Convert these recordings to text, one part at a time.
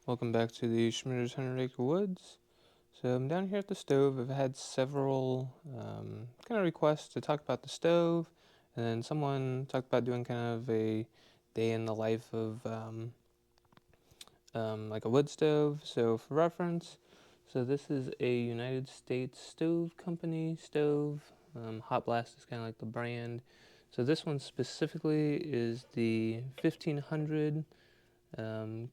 Welcome back to the Schmitter's 100 Acre Woods. So I'm down here at the stove. I've had several kind of requests to talk about the stove, and then someone talked about doing kind of a day in the life of like a wood stove. So for reference, so this is a United States Stove Company stove. Hot Blast is kind of like the brand. So this one specifically is the 1500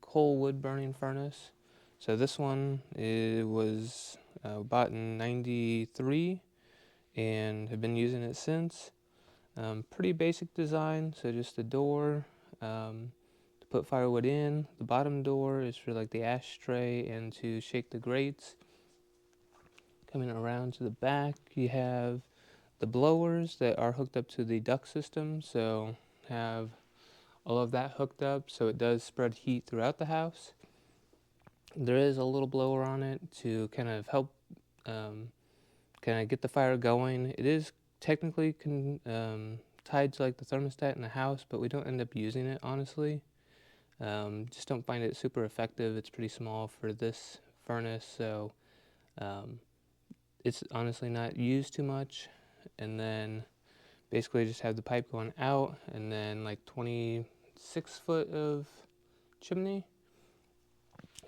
coal wood burning furnace. So this one was bought in '93 and have been using it since. Pretty basic design, so just a door to put firewood in. The bottom door is for like the ashtray and to shake the grates. Coming around to the back, you have the blowers that are hooked up to the duct system, so have all of that hooked up so it does spread heat throughout the house. There is a little blower on it to kind of help kind of get the fire going. It is technically tied to like the thermostat in the house, but we don't end up using it, honestly. Just don't find it super effective. It's pretty small for this furnace, so it's honestly not used too much. And then basically just have the pipe going out, and then like 26 foot of chimney.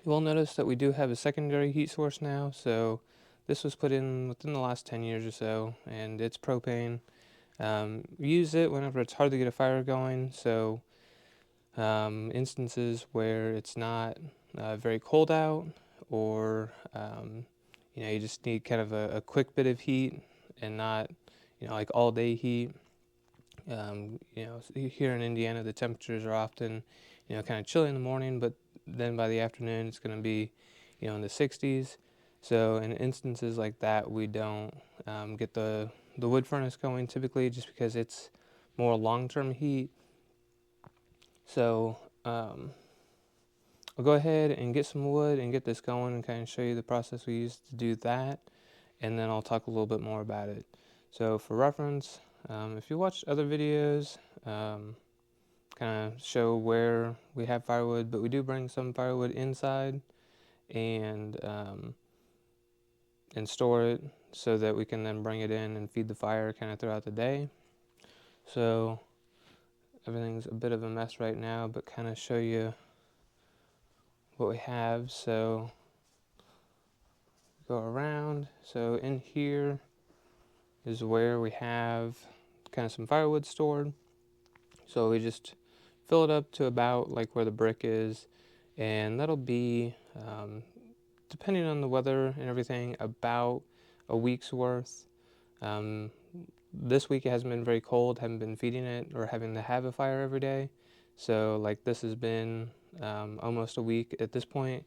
You will notice that we do have a secondary heat source now, so this was put in within the last 10 years or so, and it's propane. We use it whenever it's hard to get a fire going, so instances where it's not very cold out, or you just need kind of a quick bit of heat and not like all day heat. Here in Indiana the temperatures are often kind of chilly in the morning, but then by the afternoon it's going to be in the 60s. So in instances like that, we don't get the wood furnace going typically, just because it's more long-term heat. So I'll go ahead and get some wood and get this going and kind of show you the process we use to do that, and then I'll talk a little bit more about it. So for reference, if you watch other videos, kind of show where we have firewood, but we do bring some firewood inside and store it so that we can then bring it in and feed the fire kind of throughout the day. So everything's a bit of a mess right now, but kind of show you what we have. So go around. So in here is where we have kind of some firewood stored. So we just fill it up to about like where the brick is, and that'll be depending on the weather and everything, about a week's worth. This week it hasn't been very cold, haven't been feeding it or having to have a fire every day. So like this has been almost a week at this point,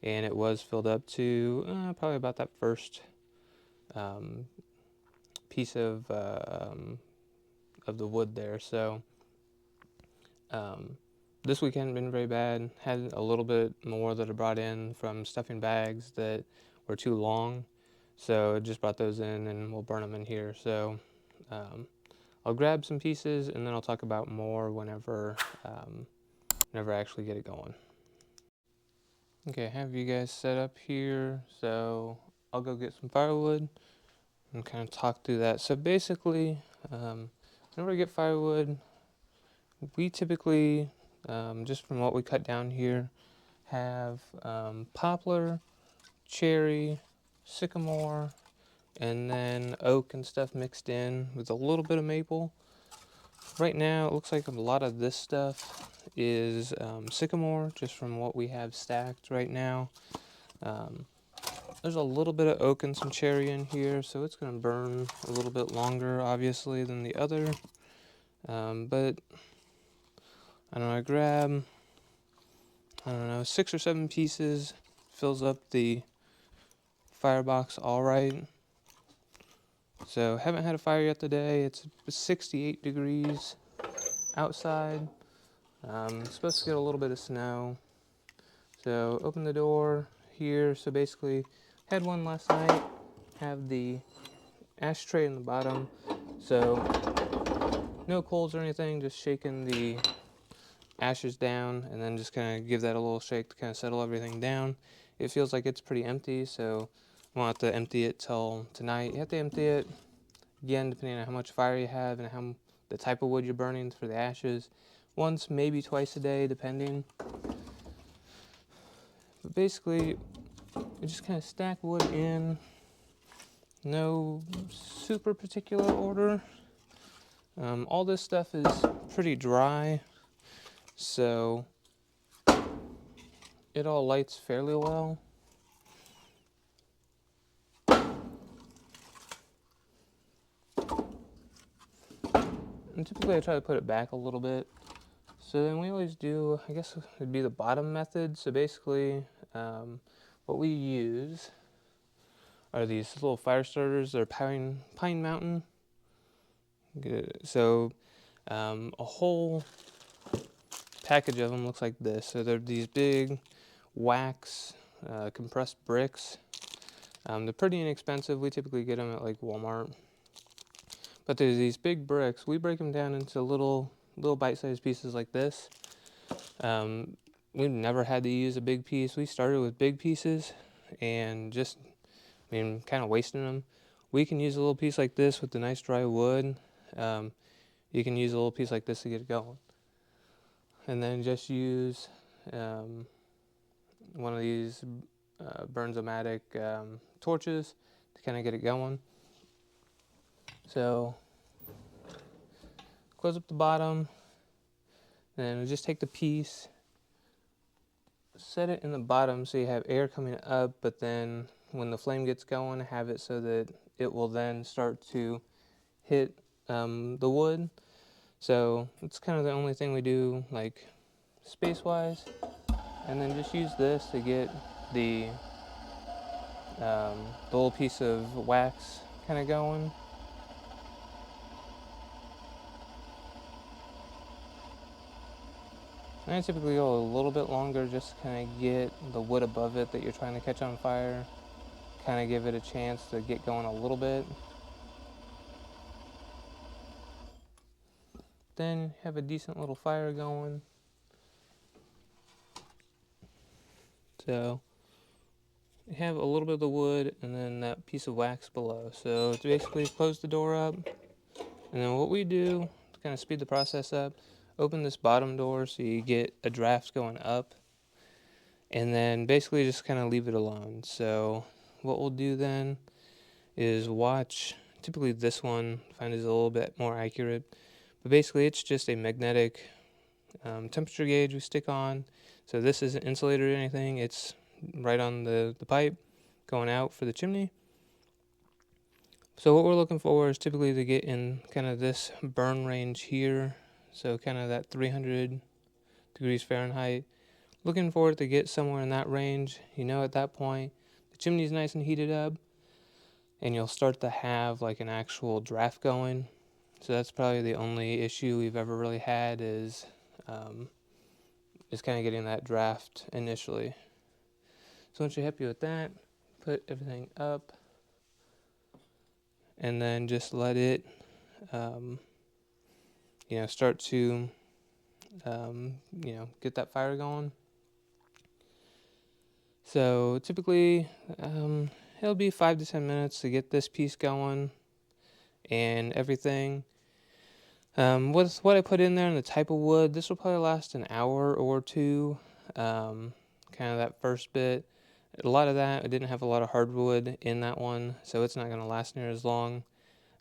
and it was filled up to probably about that first piece of the wood there. So this week hadn't been very bad. Had a little bit more that I brought in from stuffing bags that were too long, so just brought those in and we'll burn them in here. So I'll grab some pieces and then I'll talk about more whenever I actually get it going. Okay, I have you guys set up here, so I'll go get some firewood and kind of talk through that. So basically, whenever I get firewood, we typically, just from what we cut down here, have poplar, cherry, sycamore, and then oak and stuff mixed in with a little bit of maple. Right now, it looks like a lot of this stuff is sycamore, just from what we have stacked right now. There's a little bit of oak and some cherry in here, so it's going to burn a little bit longer, obviously, than the other. But I don't know, I grab, 6 or 7 pieces, fills up the firebox all right. So haven't had a fire yet today. It's 68 degrees outside. It's supposed to get a little bit of snow. So open the door here. So basically had one last night, have the ashtray in the bottom. So no coals or anything, just shaking the ashes down, and then just kind of give that a little shake to kind of settle everything down. It feels like it's pretty empty, so you won't have to empty it till tonight. You have to empty it again depending on how much fire you have and how the type of wood you're burning for the ashes. Once, maybe twice a day, depending. But basically, you just kind of stack wood in, no super particular order. All this stuff is pretty dry, so it all lights fairly well. And typically I try to put it back a little bit. So then we always do, I guess it would be the bottom method. So basically what we use are these little fire starters. They're Pine Mountain. So a whole package of them looks like this. So they're these big wax compressed bricks. They're pretty inexpensive. We typically get them at like Walmart. But there's these big bricks. We break them down into little bite-sized pieces like this. We've never had to use a big piece. We started with big pieces and just, kind of wasting them. We can use a little piece like this with the nice dry wood. You can use a little piece like this to get it going. And then just use one of these Burns-O-Matic torches to kind of get it going. So close up the bottom, and we'll just take the piece, set it in the bottom so you have air coming up, but then when the flame gets going, have it so that it will then start to hit the wood. So it's kind of the only thing we do, like space-wise. And then just use this to get the little piece of wax kind of going. And I typically go a little bit longer just to kind of get the wood above it that you're trying to catch on fire. Kind of give it a chance to get going a little bit. Then have a decent little fire going. So you have a little bit of the wood and then that piece of wax below. So it's basically close the door up. And then what we do to kind of speed the process up, open this bottom door so you get a draft going up. And then basically just kind of leave it alone. So what we'll do then is watch, typically this one I find is a little bit more accurate. But basically it's just a magnetic temperature gauge we stick on. So this isn't insulated or anything. It's right on the pipe going out for the chimney. So what we're looking for is typically to get in kind of this burn range here. So kind of that 300 degrees Fahrenheit. Looking for it to get somewhere in that range. At that point, the chimney's nice and heated up. And you'll start to have like an actual draft going. So that's probably the only issue we've ever really had is kind of getting that draft initially. So once you're happy with that, put everything up and then just let it start to get that fire going. So typically it'll be 5 to 10 minutes to get this piece going and everything. With what I put in there and the type of wood, this will probably last an hour or two. Kind of that first bit. A lot of that, I didn't have a lot of hardwood in that one, so it's not going to last near as long.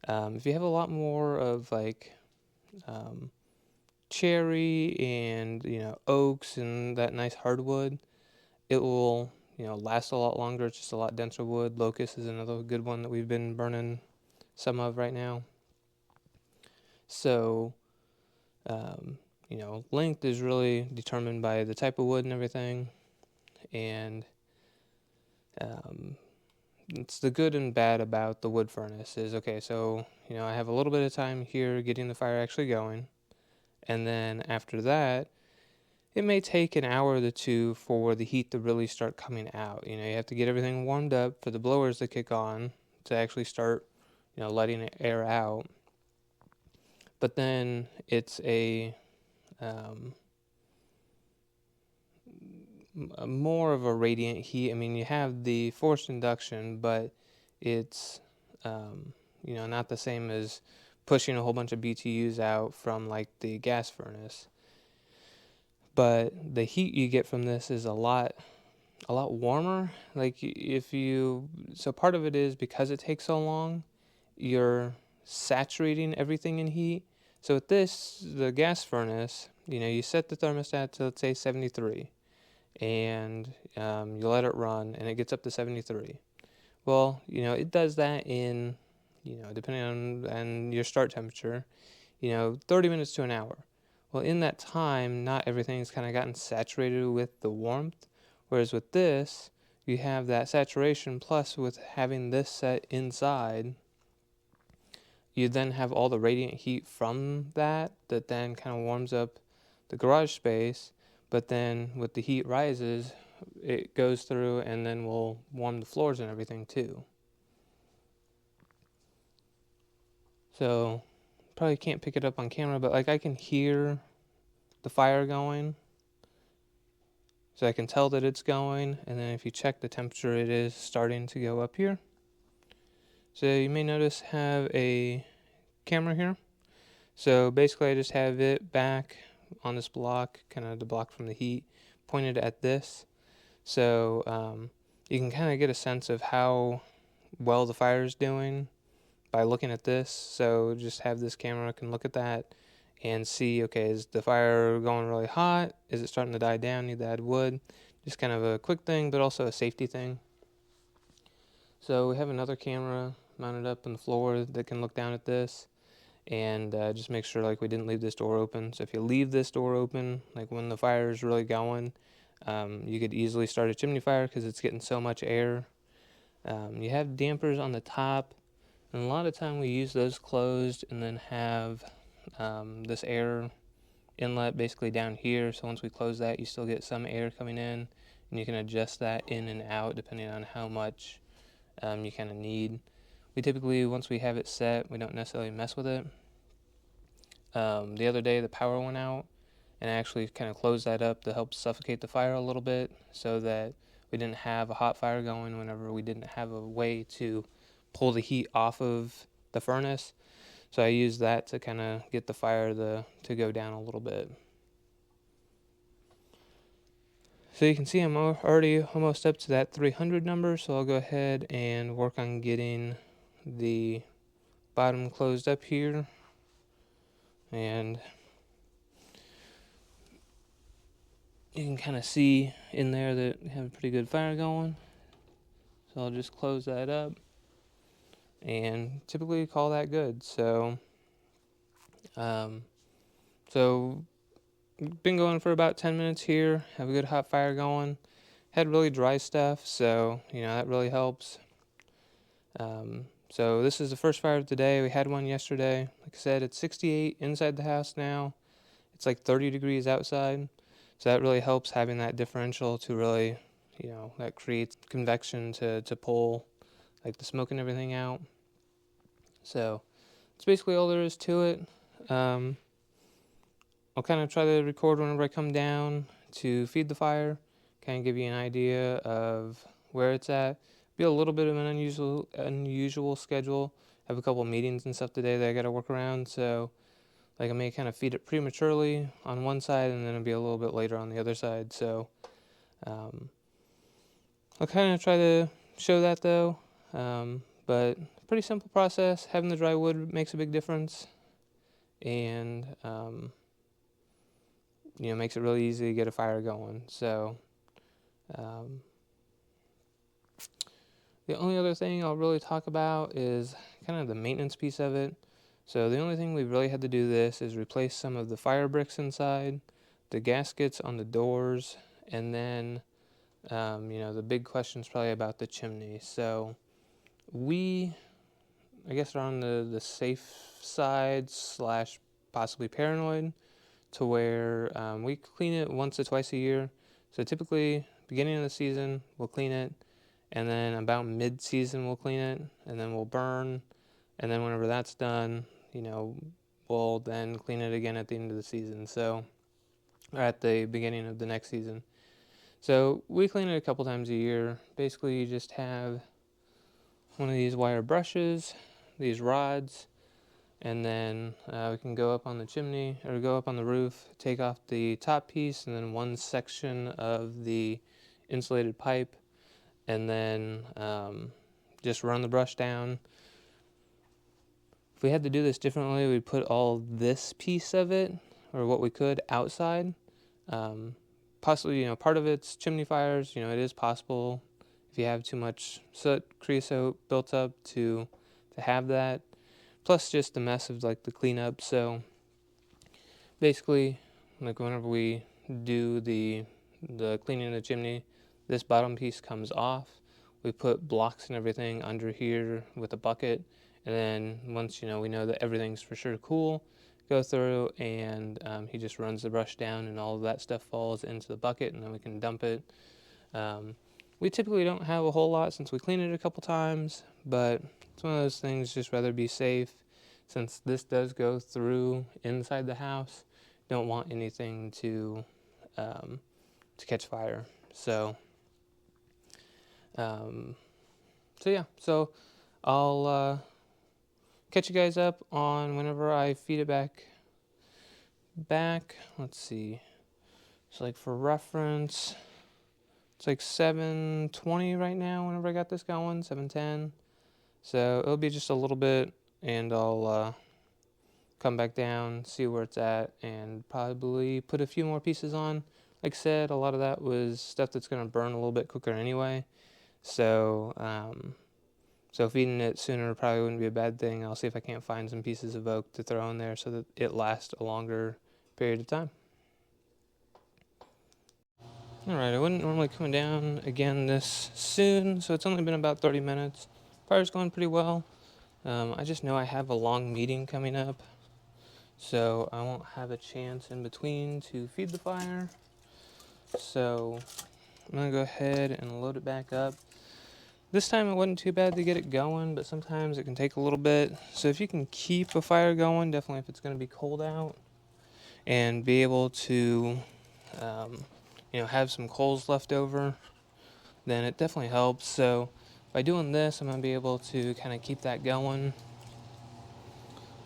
If you have a lot more of like cherry and oaks and that nice hardwood, it will last a lot longer. It's just a lot denser wood. Locust is another good one that we've been burning some of right now. So length is really determined by the type of wood and everything, and it's the good and bad about the wood furnace is, okay, so I have a little bit of time here getting the fire actually going, and then after that it may take an hour or two for the heat to really start coming out. You have to get everything warmed up for the blowers to kick on to actually start letting air out. But then it's a more of a radiant heat. I mean, you have the forced induction, but it's not the same as pushing a whole bunch of BTUs out from like the gas furnace. But the heat you get from this is a lot warmer. Like so part of it is because it takes so long, you're saturating everything in heat. So with this, the gas furnace, you set the thermostat to, let's say, 73, and you let it run, and it gets up to 73. Well, it does that in, depending on your start temperature, 30 minutes to an hour. Well, in that time, not everything's kind of gotten saturated with the warmth. Whereas with this, you have that saturation, plus with having this set inside, you then have all the radiant heat from that then kind of warms up the garage space. But then with the heat rises, it goes through and then will warm the floors and everything too. So probably can't pick it up on camera, but like I can hear the fire going. So I can tell that it's going, and then if you check the temperature, it is starting to go up here. So you may notice I have a camera here. So basically I just have it back on this block, kind of the block from the heat, pointed at this. So you can kind of get a sense of how well the fire is doing by looking at this. So just have this camera, can look at that and see, okay, is the fire going really hot? Is it starting to die down? Need to add wood? Just kind of a quick thing, but also a safety thing. So we have another camera mounted up on the floor that can look down at this and just make sure like we didn't leave this door open. So if you leave this door open, like when the fire is really going, you could easily start a chimney fire because it's getting so much air. You have dampers on the top, and a lot of time we use those closed and then have this air inlet basically down here. So once we close that, you still get some air coming in, and you can adjust that in and out depending on how much you kind of need. We typically, once we have it set, we don't necessarily mess with it. The other day the power went out, and I actually kind of closed that up to help suffocate the fire a little bit so that we didn't have a hot fire going whenever we didn't have a way to pull the heat off of the furnace. So I used that to kind of get the fire to go down a little bit. So you can see I'm already almost up to that 300 number, so I'll go ahead and work on getting the bottom closed up here. And you can kind of see in there that we have a pretty good fire going. So I'll just close that up and typically call that good. So been going for about 10 minutes here, have a good hot fire going. Had really dry stuff, so that really helps. So this is the first fire of the day. We had one yesterday. Like I said, it's 68 inside the house now. It's like 30 degrees outside. So that really helps having that differential to really, that creates convection to pull like the smoke and everything out. So that's basically all there is to it. I'll kind of try to record whenever I come down to feed the fire, kind of give you an idea of where it's at. Be a little bit of an unusual schedule. Have a couple meetings and stuff today that I got to work around, so like I may kind of feed it prematurely on one side and then it'll be a little bit later on the other side. So I'll kind of try to show that though. But pretty simple process. Having the dry wood makes a big difference, and makes it really easy to get a fire going. So the only other thing I'll really talk about is kind of the maintenance piece of it. So the only thing we've really had to do this is replace some of the fire bricks inside, the gaskets on the doors, and then the big question is probably about the chimney. So we, I guess, are on the safe side / possibly paranoid, to where we clean it once or twice a year. So typically, beginning of the season, we'll clean it, and then about mid-season we'll clean it, and then we'll burn, and then whenever that's done, we'll then clean it again at the end of the season. So, or at the beginning of the next season. So we clean it a couple times a year. Basically, you just have one of these wire brushes, these rods, and then we can go up on the chimney or go up on the roof, take off the top piece and then one section of the insulated pipe, and then just run the brush down. If we had to do this differently, we'd put all this piece of it, or what we could, outside. Possibly, part of it's chimney fires. It is possible if you have too much soot, creosote built up to have that. Plus just the mess of like the cleanup. So basically, like whenever we do the cleaning of the chimney, this bottom piece comes off. We put blocks and everything under here with a bucket, and then once we know that everything's for sure cool, go through and he just runs the brush down and all of that stuff falls into the bucket, and then we can dump it. We typically don't have a whole lot since we clean it a couple times, but it's one of those things, just rather be safe. Since this does go through inside the house, don't want anything to catch fire. So yeah, so I'll catch you guys up on whenever I feed it back. Let's see. So like for reference, it's like 7:20 right now whenever I got this going, 7:10. So it'll be just a little bit, and I'll come back down, see where it's at, and probably put a few more pieces on. Like I said, a lot of that was stuff that's going to burn a little bit quicker anyway. So feeding it sooner probably wouldn't be a bad thing. I'll see if I can't find some pieces of oak to throw in there so that it lasts a longer period of time. Alright, I wouldn't normally come down again this soon, so it's only been about 30 minutes. Fire's going pretty well. I just know I have a long meeting coming up, so I won't have a chance in between to feed the fire. So I'm going to go ahead and load it back up. This time it wasn't too bad to get it going, but sometimes it can take a little bit. So if you can keep a fire going, definitely if it's going to be cold out, and be able to have some coals left over, then it definitely helps. So by doing this, I'm going to be able to kind of keep that going.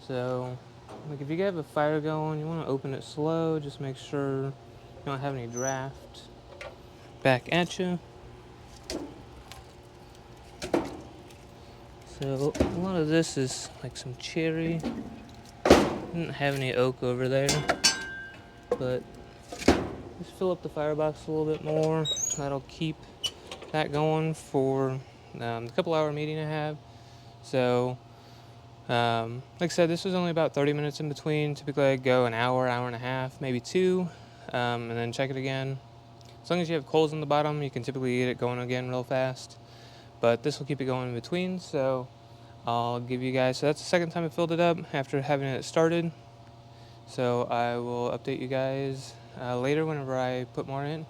So like if you have a fire going, you want to open it slow, just make sure you don't have any draft back at you. So a lot of this is like some cherry. Didn't have any oak over there, but just fill up the firebox a little bit more. That'll keep that going for the couple hour meeting I have. So like I said, this was only about 30 minutes in between. Typically I go an hour and a half, maybe 2, and then check it again. As long as you have coals on the bottom, you can typically get it going again real fast. But this will keep it going in between, so I'll give you guys, so that's the second time I filled it up after having it started. So I will update you guys later whenever I put more in.